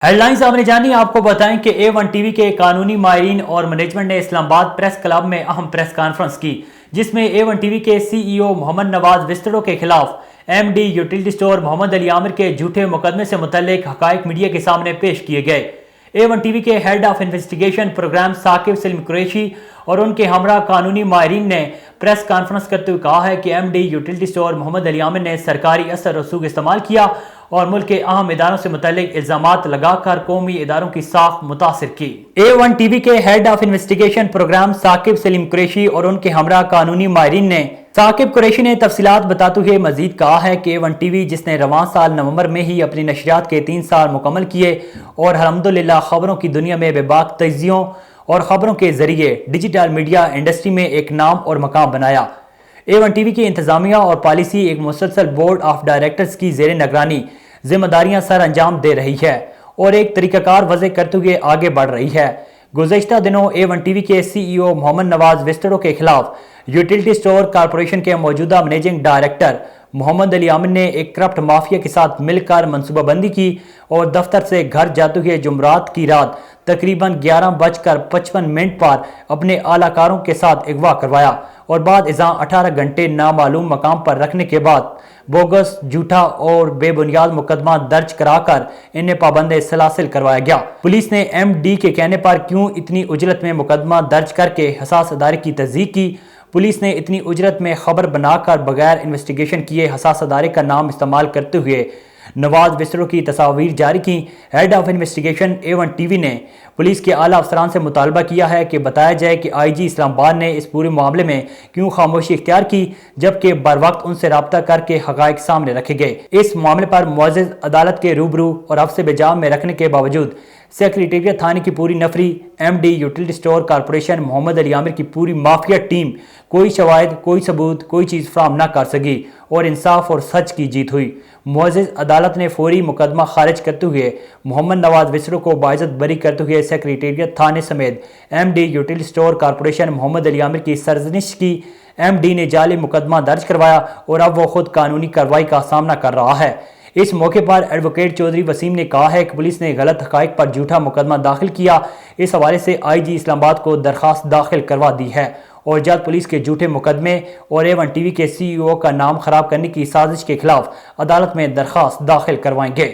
Head lines آپ نے جانی، آپ کو بتائیں کہ A1 ٹی وی کے قانونی ماہرین اور مینجمنٹ نے اسلام آباد پریس کلب میں اہم پریس کانفرنس کی، جس میں A1 ٹی وی کے CEO محمد نواز وسٹرو کے خلاف MD یوٹیلٹی سٹور محمد علی عامر کے جھوٹے مقدمے سے متعلق حقائق میڈیا کے سامنے پیش کیے گئے۔ A1 ٹی وی کے head of investigation programme Saqib Salim Qureshi اور ان کے ہمراہ قانونی ماہرین نے پریس کانفرنس کرتے ہوئے کہا ہے کہ MD یوٹیلٹی سٹور محمد علی عامر نے سرکاری اثر رسوخ استعمال کیا اور ملک کے اہم اداروں سے متعلق الزامات لگا کر قومی اداروں کی ساکھ متاثر کی۔ A1 ٹی وی کے head of investigation programme Saqib Salim Qureshi اور ان کے ہمراہ قانونی ماہرین نے ثاقب قریشی نے تفصیلات بتاتے ہوئے مزید کہا ہے کہ A1 ٹی وی جس نے رواں سال نومبر میں ہی اپنی نشریات کے 3 سال مکمل کیے اور الحمدللہ خبروں کی دنیا میں بے باک تجزیوں اور خبروں کے ذریعے ڈیجیٹل میڈیا انڈسٹری میں ایک نام اور مقام بنایا۔ A1 ٹی وی کی انتظامیہ اور پالیسی ایک مسلسل بورڈ آف ڈائریکٹرز کی زیر نگرانی ذمہ داریاں سر انجام دے رہی ہے اور ایک طریقہ کار وضع کرتے ہوئے آگے بڑھ رہی ہے۔ گزشتہ دنوں A1 ٹی وی کے CEO محمد نواز وسٹرو کے خلاف یوٹیلٹی سٹور کارپوریشن کے موجودہ منیجنگ ڈائریکٹر محمد علی عامر نے ایک کرپٹ مافیا کے ساتھ مل کر منصوبہ بندی کی اور دفتر سے گھر جاتے ہوئے جمعرات کی رات تقریباً 11:55 پر اپنے اعلی کاروں کے ساتھ اغوا کروایا اور بعد ازاں 18 گھنٹے نامعلوم مقام پر رکھنے کے بعد بوگس، جھوٹا اور بے بنیاد مقدمہ درج کرا کر انہیں پابند سلاسل کروایا گیا۔ پولیس نے MD کے کہنے پر کیوں اتنی اجرت میں مقدمہ درج کر کے حساس ادارے کی تصدیق کی؟ پولیس نے اتنی اجرت میں خبر بنا کر بغیر انویسٹیگیشن کیے حساس ادارے کا نام استعمال کرتے ہوئے نواز وسٹرو کی تصاویر جاری کی۔ Head of investigation A1 T V نے پولیس کے اعلیٰ افسران سے مطالبہ کیا ہے کہ بتایا جائے کہ IG اسلام آباد نے اس پورے معاملے میں کیوں خاموشی اختیار کی جبکہ بروقت ان سے رابطہ کر کے حقائق سامنے رکھے گئے۔ اس معاملے پر معزز عدالت کے روبرو اور حفظ بجا میں رکھنے کے باوجود سیکریٹریٹ تھانے کی پوری نفری، MD یوٹیلٹی سٹور کارپوریشن محمد علی عامر کی پوری مافیا ٹیم کوئی شواہد، کوئی ثبوت، کوئی چیز فراہم نہ کر سکی اور انصاف اور سچ کی جیت ہوئی۔ معزز عدالت نے فوری مقدمہ خارج کرتے ہوئے محمد نواز وسٹرو کو باعزت بری کرتے ہوئے سیکریٹریٹ تھانے سمیت MD یوٹیلٹی سٹور کارپوریشن محمد علی عامر کی سرزنش کی۔ MD نے جعلی مقدمہ درج کروایا اور اب وہ خود قانونی کارروائی کا سامنا کر رہا ہے۔ اس موقع پر ایڈوکیٹ چودھری وسیم نے کہا ہے کہ پولیس نے غلط حقائق پر جھوٹا مقدمہ داخل کیا۔ اس حوالے سے IG اسلام آباد کو درخواست داخل کروا دی ہے اور جلد پولیس کے جھوٹے مقدمے اور A1 ٹی وی کے CEO کا نام خراب کرنے کی سازش کے خلاف عدالت میں درخواست داخل کروائیں گے۔